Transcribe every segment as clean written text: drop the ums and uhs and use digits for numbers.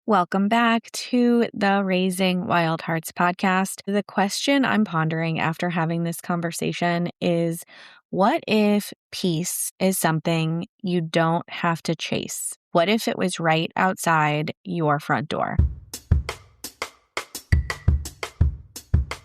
Welcome back to the Raising Wild Hearts podcast. The question I'm pondering after having this conversation is, what if peace is something you don't have to chase? What if it was right outside your front door?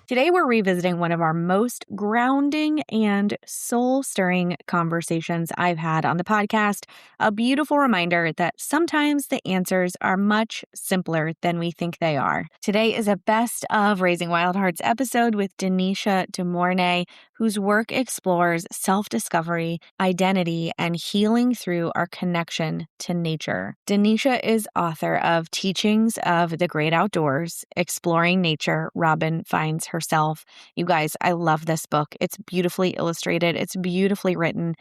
Today, we're revisiting one of our most grounding and soul-stirring conversations I've had on the podcast, a beautiful reminder that sometimes the answers are much simpler than we think they are. Today is a best of Raising Wild Hearts episode with Danisha DeMornay, whose work explores self-discovery, identity, and healing through our connection to nature. Danisha is author of Teachings of the Great Outdoors, Exploring Nature, Robin Finds Herself. You guys, I love this book. It's beautifully illustrated. It's beautifully written.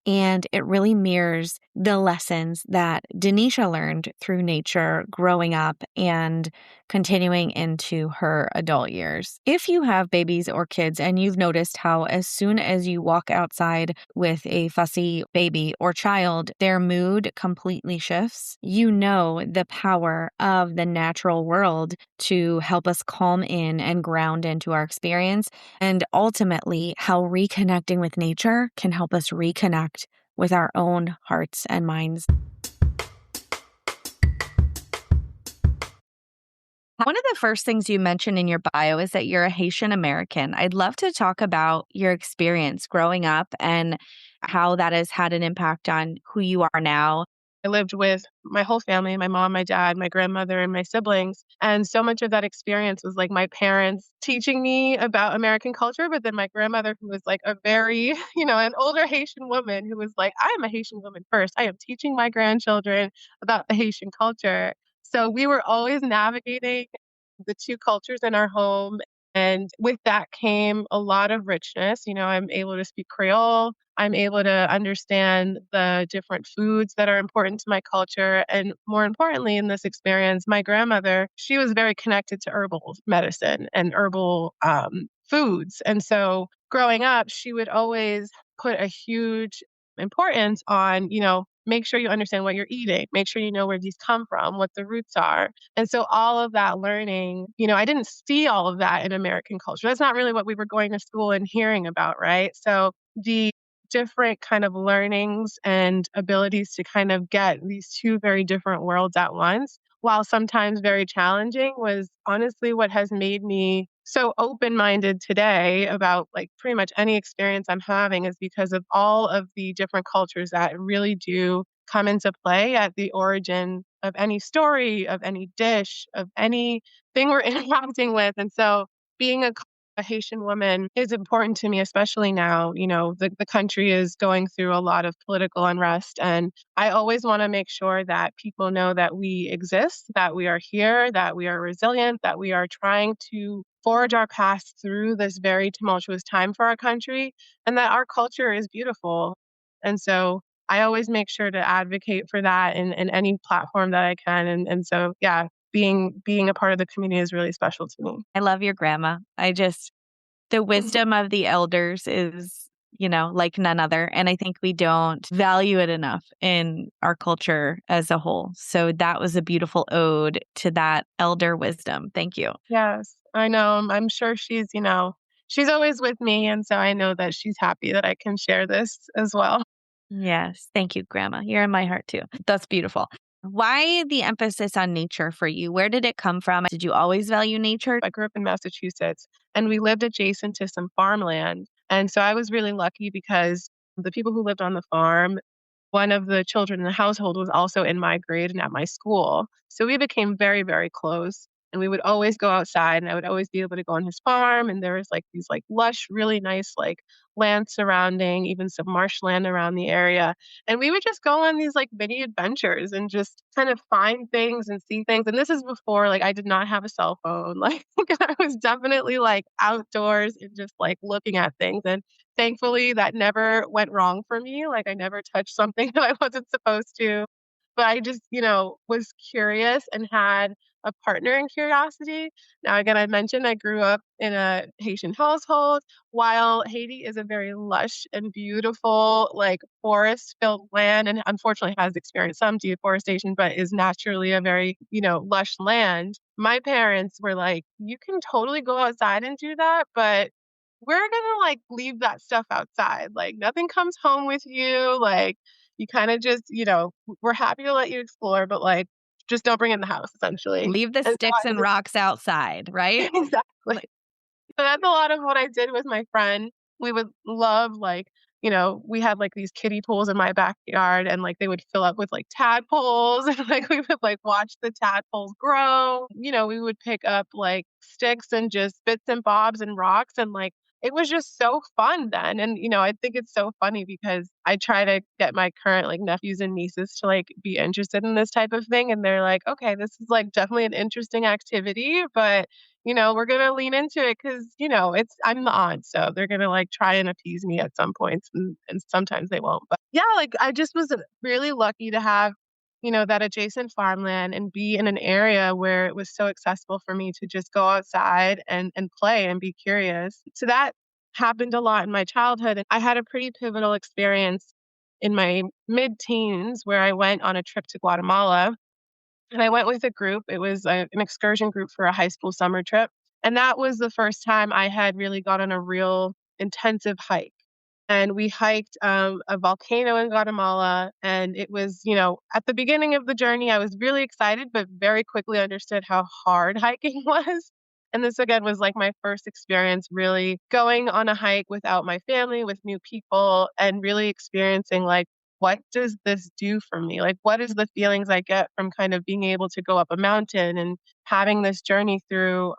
And it really mirrors the lessons that Danisha learned through nature growing up and continuing into her adult years. If you have babies or kids and you've noticed how as soon as you walk outside with a fussy baby or child, their mood completely shifts, you know the power of the natural world to help us calm in and ground into our experience, and ultimately how reconnecting with nature can help us reconnect with our own hearts and minds. One of the first things you mentioned in your bio is that you're a Haitian-American. I'd love to talk about your experience growing up and how that has had an impact on who you are now. I lived with my whole family, my mom, my dad, my grandmother, and my siblings. And so much of that experience was like my parents teaching me about American culture, but then my grandmother, who was like a very, an older Haitian woman who was like, I am a Haitian woman first. I am teaching my grandchildren about the Haitian culture. So we were always navigating the two cultures in our home. And with that came a lot of richness. I'm able to speak Creole. I'm able to understand the different foods that are important to my culture. And more importantly, in this experience, my grandmother, she was very connected to herbal medicine and herbal foods. And so growing up, she would always put a huge importance on, make sure you understand what you're eating, make sure you know where these come from, what the roots are. And so all of that learning, I didn't see all of that in American culture. That's not really what we were going to school and hearing about, right? So the different kind of learnings and abilities to kind of get these two very different worlds at once, while sometimes very challenging, was honestly what has made me so open-minded today about like pretty much any experience I'm having, is because of all of the different cultures that really do come into play at the origin of any story, of any dish, of anything we're interacting with. And so being a Haitian woman is important to me, especially now. The country is going through a lot of political unrest. And I always want to make sure that people know that we exist, that we are here, that we are resilient, that we are trying to forge our path through this very tumultuous time for our country, and that our culture is beautiful. And so I always make sure to advocate for that in any platform that I can. And so, yeah, being a part of the community is really special to me. I love your grandma. The wisdom of the elders is, like none other. And I think we don't value it enough in our culture as a whole. So that was a beautiful ode to that elder wisdom. Thank you. Yes, I know. I'm sure she's always with me. And so I know that she's happy that I can share this as well. Yes. Thank you, Grandma. You're in my heart too. That's beautiful. Why the emphasis on nature for you? Where did it come from? Did you always value nature? I grew up in Massachusetts and we lived adjacent to some farmland. And so I was really lucky because the people who lived on the farm, one of the children in the household was also in my grade and at my school. So we became very, very close. And we would always go outside and I would always be able to go on his farm. And there was like these like lush, really nice like land surrounding, even some marshland around the area. And we would just go on these like mini adventures and just kind of find things and see things. And this is before like I did not have a cell phone. Like I was definitely like outdoors and just like looking at things. And thankfully that never went wrong for me. Like I never touched something that I wasn't supposed to. But I just, was curious and had a partner in curiosity. Now, again, I mentioned I grew up in a Haitian household. While Haiti is a very lush and beautiful, like forest-filled land, and unfortunately has experienced some deforestation, but is naturally a very, lush land. My parents were like, "You can totally go outside and do that, but we're gonna like leave that stuff outside. Like nothing comes home with you. Like you kind of just, we're happy to let you explore, but like just don't bring it in the house, essentially." Leave the And so sticks and rocks outside, right? exactly. Like, So that's a lot of what I did with my friend. We would love like, we had like these kiddie pools in my backyard and like they would fill up with like tadpoles and like we would like watch the tadpoles grow. We would pick up like sticks and just bits and bobs and rocks and like it was just so fun then. And I think it's so funny because I try to get my current like nephews and nieces to like be interested in this type of thing and they're like, "Okay, this is like definitely an interesting activity, but we're gonna lean into it because, it's I'm the aunt, so they're gonna like try and appease me at some points and sometimes they won't. But yeah, like I just was really lucky to have, that adjacent farmland and be in an area where it was so accessible for me to just go outside and play and be curious. So that happened a lot in my childhood. And I had a pretty pivotal experience in my mid-teens where I went on a trip to Guatemala and I went with a group. It was an excursion group for a high school summer trip. And that was the first time I had really gone on a real intensive hike. And we hiked a volcano in Guatemala. And it was, at the beginning of the journey, I was really excited, but very quickly understood how hard hiking was. And this again was like my first experience really going on a hike without my family, with new people, and really experiencing like, what does this do for me? Like, what is the feelings I get from kind of being able to go up a mountain and having this journey through,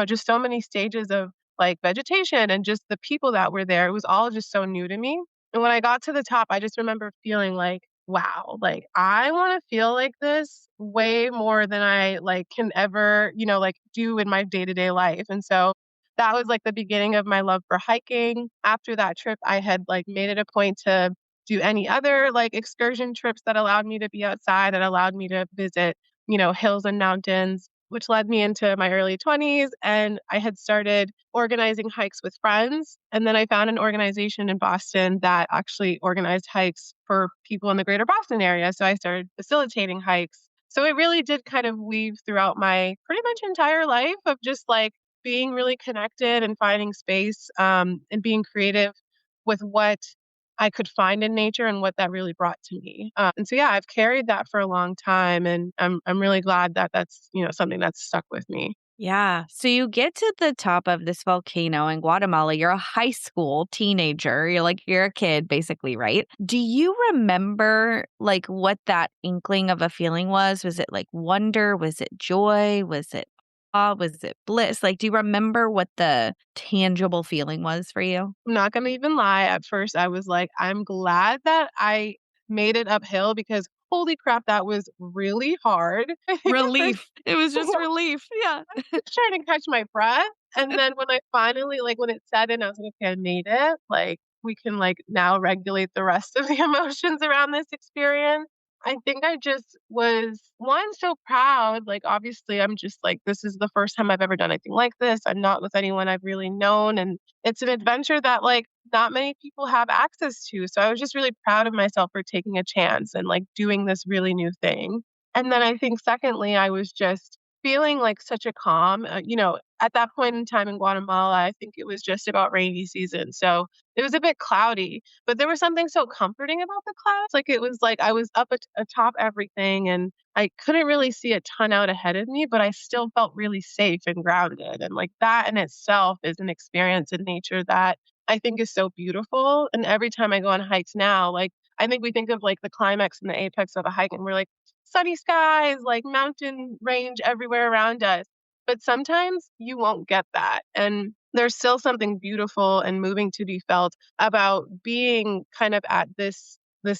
just so many stages of like vegetation and just the people that were there. It was all just so new to me. And when I got to the top, I just remember feeling like, wow, like I want to feel like this way more than I like can ever, like do in my day-to-day life. And so that was like the beginning of my love for hiking. After that trip, I had like made it a point to do any other like excursion trips that allowed me to be outside, that allowed me to visit, hills and mountains, which led me into my early 20s. And I had started organizing hikes with friends. And then I found an organization in Boston that actually organized hikes for people in the greater Boston area. So I started facilitating hikes. So it really did kind of weave throughout my pretty much entire life of just like being really connected and finding space and being creative with what I could find in nature and what that really brought to me. And so, yeah, I've carried that for a long time, and I'm really glad that that's something that's stuck with me. yeah. So you get to the top of this volcano in Guatemala. You're a high school teenager. You're a kid, basically, right? Do you remember like what that inkling of a feeling was? Was it like wonder? Was it joy? Was it awe? Was it bliss? Like, do you remember what the tangible feeling was for you? I'm not gonna even lie. At first, I was like, I'm glad that I made it uphill because holy crap, that was really hard. First, Relief. It was just relief. Yeah. just trying to catch my breath. And then when I finally, like, when it set in, I was like, okay, I made it. Like, we can, like, now regulate the rest of the emotions around this experience. I think I just was, one, so proud. Like, obviously, I'm just like, this is the first time I've ever done anything like this. I'm not with anyone I've really known. And it's an adventure that, like, not many people have access to. So I was just really proud of myself for taking a chance and, like, doing this really new thing. And then I think secondly, I was just feeling like such a calm. At that point in time in Guatemala, I think it was just about rainy season. So it was a bit cloudy, but there was something so comforting about the clouds. Like it was like I was up atop everything and I couldn't really see a ton out ahead of me, but I still felt really safe and grounded. And like that in itself is an experience in nature that I think is so beautiful. And every time I go on hikes now, like I think we think of like the climax and the apex of a hike and we're like, sunny skies, like mountain range everywhere around us. But sometimes you won't get that. And there's still something beautiful and moving to be felt about being kind of at this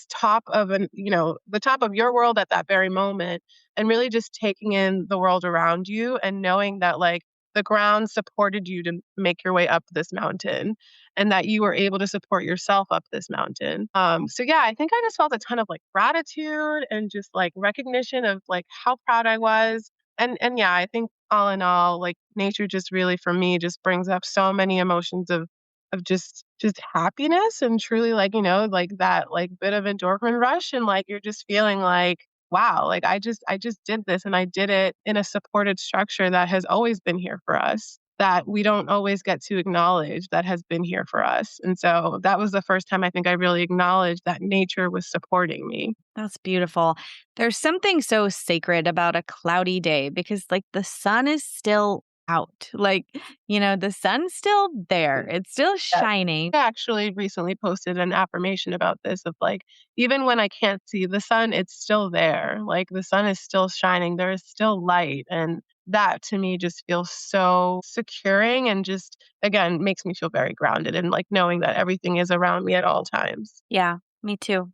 top of the top of your world at that very moment and really just taking in the world around you and knowing that like the ground supported you to make your way up this mountain and that you were able to support yourself up this mountain. So yeah, I think I just felt a ton of like gratitude and just like recognition of like how proud I was And yeah, I think all in all, like nature just really for me just brings up so many emotions of just happiness and truly like, like that like bit of endorphin rush and like you're just feeling like, wow, like I just did this and I did it in a supported structure that has always been here for us. That we don't always get to acknowledge that has been here for us. And so that was the first time I think I really acknowledged that nature was supporting me. That's beautiful. There's something so sacred about a cloudy day because, like, the sun is still out. Like, the sun's still there, it's still Yes. shining. I actually recently posted an affirmation about this of like, even when I can't see the sun, it's still there. Like the sun is still shining, there is still light. And that to me just feels so securing and just, again, makes me feel very grounded and like knowing that everything is around me at all times. Yeah, me too.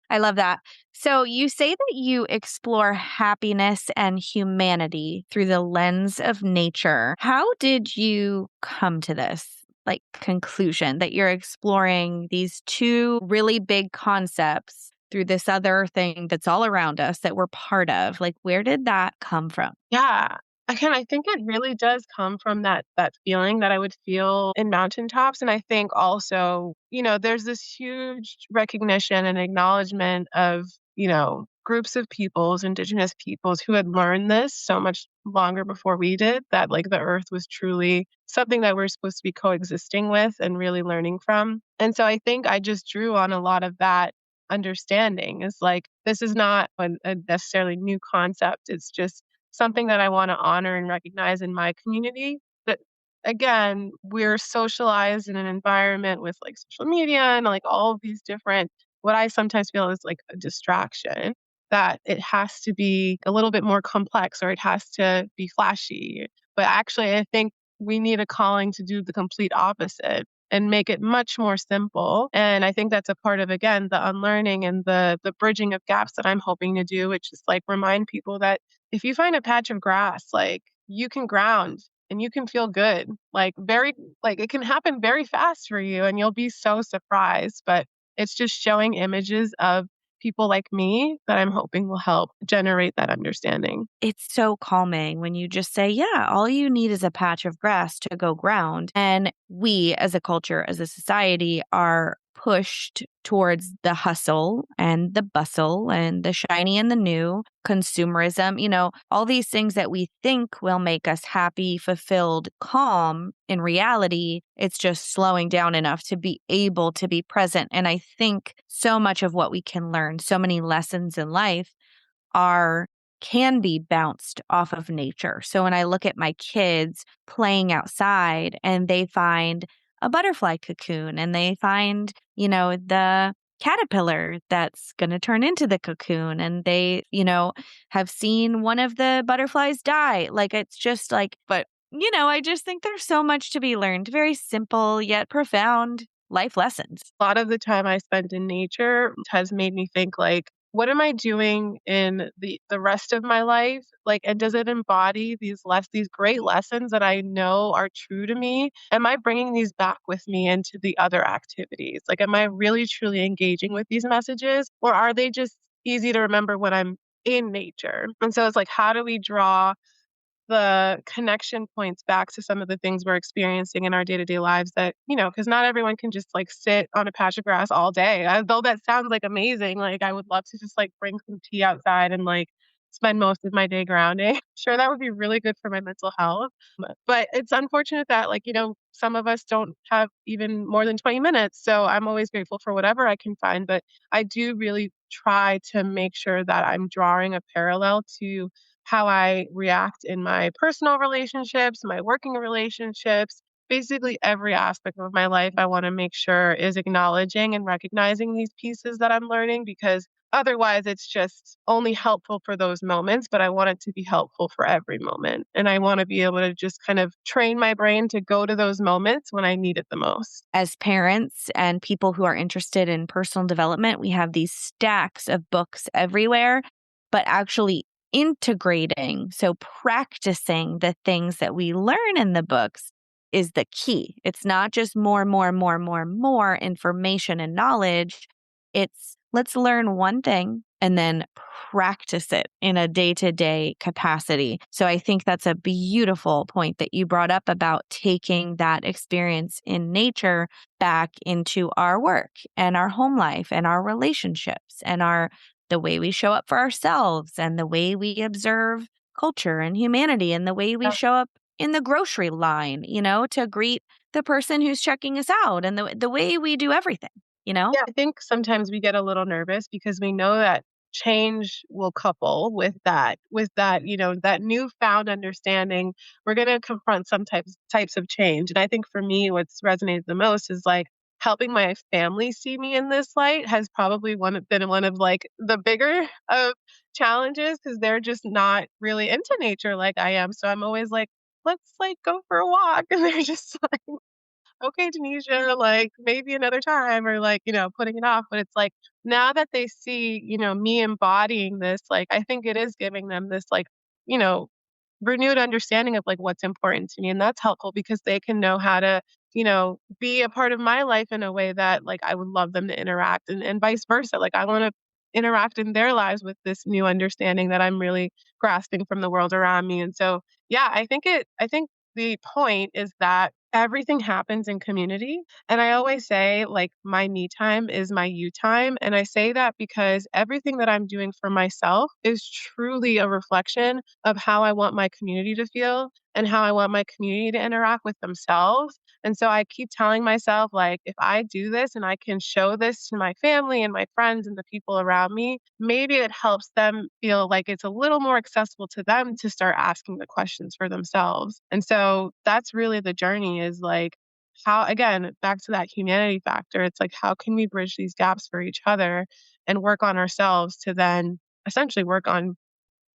I love that. So you say that you explore happiness and humanity through the lens of nature. How did you come to this like conclusion that you're exploring these two really big concepts through this other thing that's all around us that we're part of? Like where did that come from? Yeah. Again, I think it really does come from that feeling that I would feel in mountaintops. And I think also, there's this huge recognition and acknowledgement of, groups of peoples, indigenous peoples who had learned this so much longer before we did, that like the earth was truly something that we're supposed to be coexisting with and really learning from. And so I think I just drew on a lot of that understanding is like, this is not a necessarily new concept. It's just something that I wanna honor and recognize in my community. That again, we're socialized in an environment with, like, social media and, like, all of these different what I sometimes feel is, like, a distraction, that it has to be a little bit more complex or it has to be flashy. But actually, I think we need a calling to do the complete opposite and make it much more simple, and I think that's a part of, again, the unlearning and the bridging of gaps that I'm hoping to do, which is, like, remind people that if you find a patch of grass, like, you can ground and you can feel good. Like, it can happen very fast for you and you'll be so surprised, but it's just showing images of people like me that I'm hoping will help generate that understanding. It's so calming when you just say, yeah, all you need is a patch of grass to go ground. And we as a culture, as a society, are pushed towards the hustle and the bustle and the shiny and the new, consumerism, all these things that we think will make us happy, fulfilled, calm. In reality, it's just slowing down enough to be able to be present. And I think so much of what we can learn, so many lessons in life are can be bounced off of nature. So when I look at my kids playing outside and they find a butterfly cocoon and they find, the caterpillar that's going to turn into the cocoon and they, have seen one of the butterflies die. Like it's just like, but I just think there's so much to be learned. Very simple yet profound life lessons. A lot of the time I spend in nature has made me think like, what am I doing in the rest of my life? Like, and does it embody these great lessons that I know are true to me? Am I bringing these back with me into the other activities? Like, am I really truly engaging with these messages, or are they just easy to remember when I'm in nature? And so it's like, how do we draw the connection points back to some of the things we're experiencing in our day-to-day lives that, because not everyone can just like sit on a patch of grass all day. Though that sounds like amazing, like I would love to just like bring some tea outside and like spend most of my day grounding. Sure, that would be really good for my mental health. But it's unfortunate that like, some of us don't have even more than 20 minutes. So I'm always grateful for whatever I can find. But I do really try to make sure that I'm drawing a parallel to how I react in my personal relationships, my working relationships, basically every aspect of my life, I want to make sure is acknowledging and recognizing these pieces that I'm learning because otherwise it's just only helpful for those moments, but I want it to be helpful for every moment. And I want to be able to just kind of train my brain to go to those moments when I need it the most. As parents and people who are interested in personal development, we have these stacks of books everywhere, but actually integrating, so practicing the things that we learn in the books is the key. It's not just more information and knowledge. It's let's learn one thing and then practice it in a day-to-day capacity. So I think that's a beautiful point that you brought up about taking that experience in nature back into our work and our home life and our relationships and our the way we show up for ourselves and the way we observe culture and humanity and the way we Yeah. show up in the grocery line, to greet the person who's checking us out and the way we do everything, you know? Yeah, I think sometimes we get a little nervous because we know that change will couple with that, that newfound understanding. We're going to confront some types of change. And I think for me, what's resonated the most is like helping my family see me in this light has probably been one of like the bigger of challenges because they're just not really into nature like I am. So I'm always like, let's like go for a walk. And they're just okay, Danisha, like maybe another time or like, putting it off. But it's like now that they see, me embodying this, like I think it is giving them this like, you know, renewed understanding of like what's important to me. And that's helpful because they can know how to, be a part of my life in a way that like I would love them to interact and vice versa. Like I want to interact in their lives with this new understanding that I'm really grasping from the world around me. And so, yeah, I think the point is that everything happens in community. And I always say, like, my me time is my you time. And I say that because everything that I'm doing for myself is truly a reflection of how I want my community to feel and how I want my community to interact with themselves. And so I keep telling myself, like, if I do this and I can show this to my family and my friends and the people around me, maybe it helps them feel like it's a little more accessible to them to start asking the questions for themselves. And so that's really the journey is like, how, again, back to that humanity factor, it's like, how can we bridge these gaps for each other and work on ourselves to then essentially work on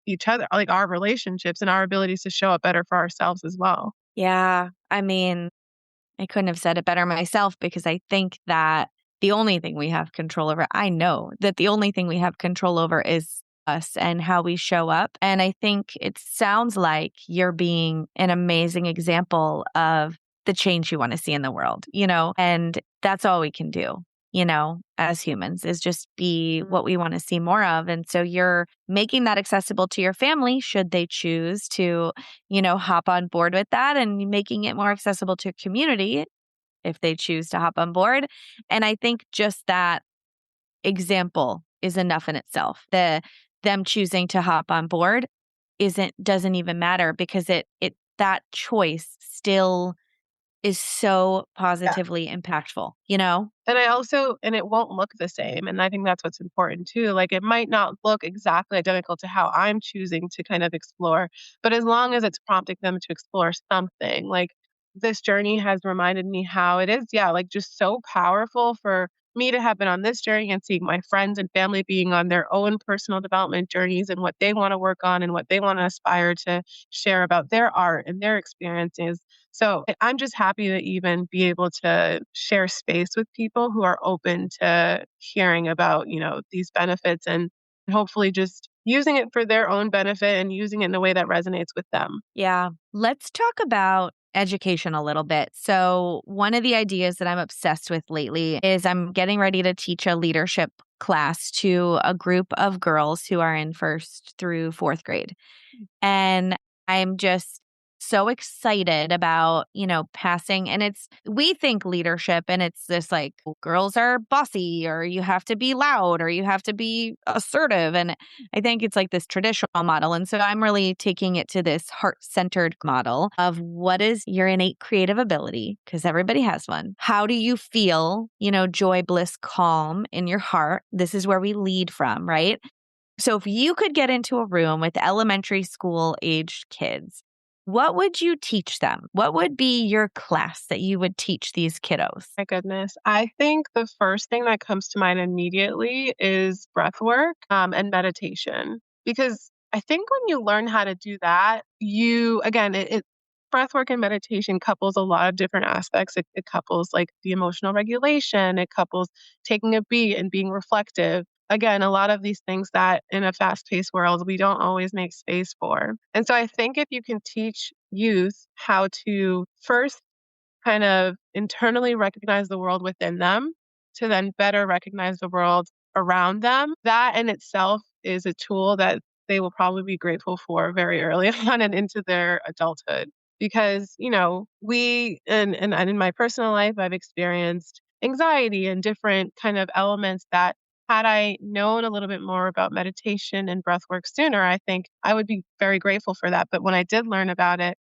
each other, like our relationships and our abilities to show up better for ourselves as well. Yeah. I mean, I couldn't have said it better myself because I think that the only thing we have control over, I know that the only thing we have control over is us and how we show up. And I think it sounds like you're being an amazing example of the change you want to see in the world, and that's all we can do, as humans is just be what we want to see more of. And so you're making that accessible to your family should they choose to hop on board with that and making it more accessible to community if they choose to hop on board. And I think just that example is enough in itself. Them choosing to hop on board doesn't even matter because it that choice still is so positively impactful, you know? And it won't look the same. And I think that's what's important too. Like it might not look exactly identical to how I'm choosing to kind of explore, but as long as it's prompting them to explore something, like this journey has reminded me how it is, yeah, like just so powerful for me to have been on this journey and seeing my friends and family being on their own personal development journeys and what they want to work on and what they want to aspire to share about their art and their experiences. So I'm just happy to even be able to share space with people who are open to hearing about, these benefits and hopefully just using it for their own benefit and using it in a way that resonates with them. Yeah. Let's talk about education a little bit. So, one of the ideas that I'm obsessed with lately is I'm getting ready to teach a leadership class to a group of girls who are in first through fourth grade. And I'm just so excited about, passing. And we think leadership and it's this like girls are bossy or you have to be loud or you have to be assertive. And I think it's like this traditional model. And so I'm really taking it to this heart centered model of what is your innate creative ability? Because everybody has one. How do you feel, joy, bliss, calm in your heart? This is where we lead from, right? So if you could get into a room with elementary school aged kids, what would you teach them? What would be your class that you would teach these kiddos? My goodness. I think the first thing that comes to mind immediately is breath work and meditation. Because I think when you learn how to do that, again, breath work and meditation couples a lot of different aspects. It couples like the emotional regulation, it couples taking a beat and being reflective. Again, a lot of these things that in a fast paced world, we don't always make space for. And so I think if you can teach youth how to first kind of internally recognize the world within them to then better recognize the world around them, that in itself is a tool that they will probably be grateful for very early on and into their adulthood. Because, we and in my personal life, I've experienced anxiety and different kind of elements that had I known a little bit more about meditation and breath work sooner, I think I would be very grateful for that. But when I did learn about it,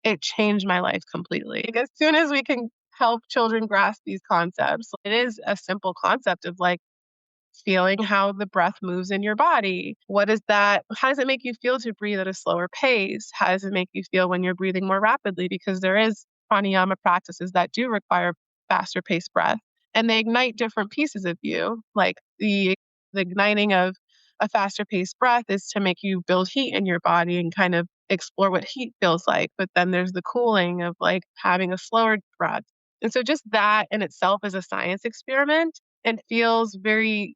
it changed my life completely. Like, as soon as we can help children grasp these concepts, it is a simple concept of like feeling how the breath moves in your body. What is that? How does it make you feel to breathe at a slower pace? How does it make you feel when you're breathing more rapidly? Because there is pranayama practices that do require faster paced breath and they ignite different pieces of you. Like the igniting of a faster paced breath is to make you build heat in your body and kind of explore what heat feels like. But then there's the cooling of like having a slower breath. And so just that in itself is a science experiment and feels very,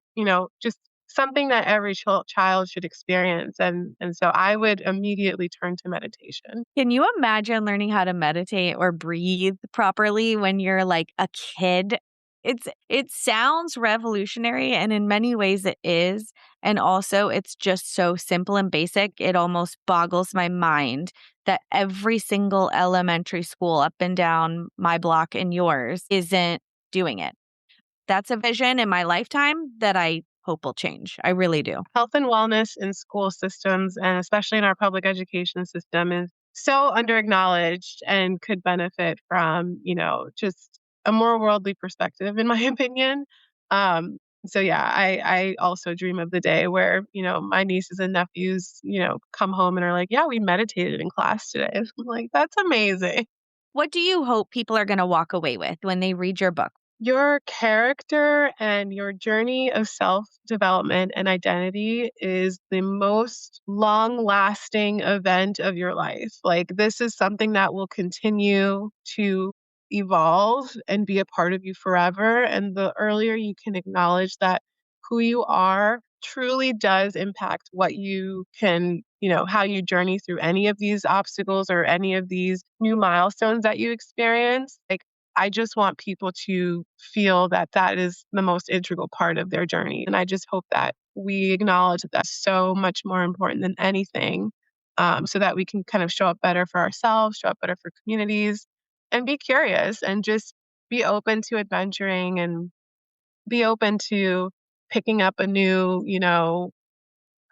just something that every child should experience. And so I would immediately turn to meditation. Can you imagine learning how to meditate or breathe properly when you're like a kid? It sounds revolutionary, and in many ways it is. And also it's just so simple and basic. It almost boggles my mind that every single elementary school up and down my block and yours isn't doing it. That's a vision in my lifetime that I hope will change. I really do. Health and wellness in school systems, and especially in our public education system, is so underacknowledged and could benefit from, just a more worldly perspective, in my opinion. So yeah, I also dream of the day where, my nieces and nephews, come home and are like, yeah, we meditated in class today. I'm like, that's amazing. What do you hope people are going to walk away with when they read your book? Your character and your journey of self-development and identity is the most long-lasting event of your life. Like, this is something that will continue to evolve and be a part of you forever. And the earlier you can acknowledge that who you are truly does impact what you can, how you journey through any of these obstacles or any of these new milestones that you experience. Like, I just want people to feel that that is the most integral part of their journey. And I just hope that we acknowledge that that's so much more important than anything, so that we can kind of show up better for ourselves, show up better for communities, and be curious and just be open to adventuring and be open to picking up a new,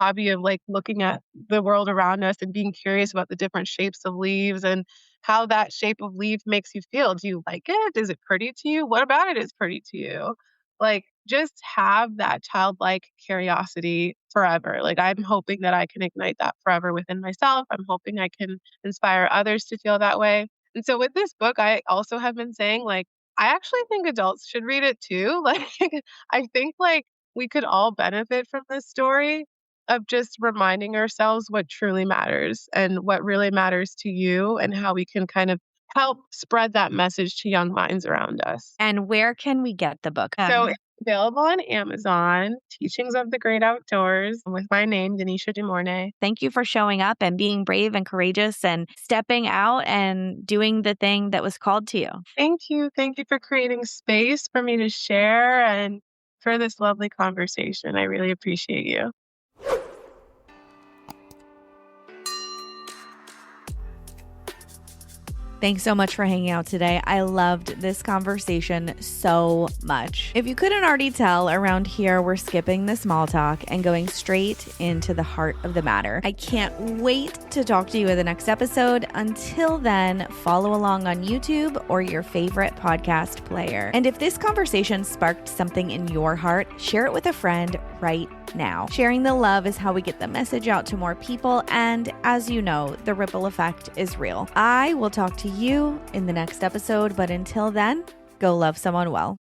hobby of like looking at the world around us and being curious about the different shapes of leaves and how that shape of leaf makes you feel. Do you like it? Is it pretty to you? What about it is pretty to you? Like, just have that childlike curiosity forever. Like, I'm hoping that I can ignite that forever within myself. I'm hoping I can inspire others to feel that way. And so with this book, I also have been saying, like, I actually think adults should read it too. Like, I think like we could all benefit from this story of just reminding ourselves what truly matters and what really matters to you and how we can kind of help spread that message to young minds around us. And where can we get the book? So it's available on Amazon, Teachings of the Great Outdoors, with my name, Danisha Dumornay. Thank you for showing up and being brave and courageous and stepping out and doing the thing that was called to you. Thank you. Thank you for creating space for me to share and for this lovely conversation. I really appreciate you. Thanks so much for hanging out today. I loved this conversation so much. If you couldn't already tell, around here we're skipping the small talk and going straight into the heart of the matter. I can't wait to talk to you in the next episode. Until then, follow along on YouTube or your favorite podcast player. And if this conversation sparked something in your heart, share it with a friend right now. Sharing the love is how we get the message out to more people, and as you know, the ripple effect is real. I will talk to you in the next episode, but until then, go love someone well.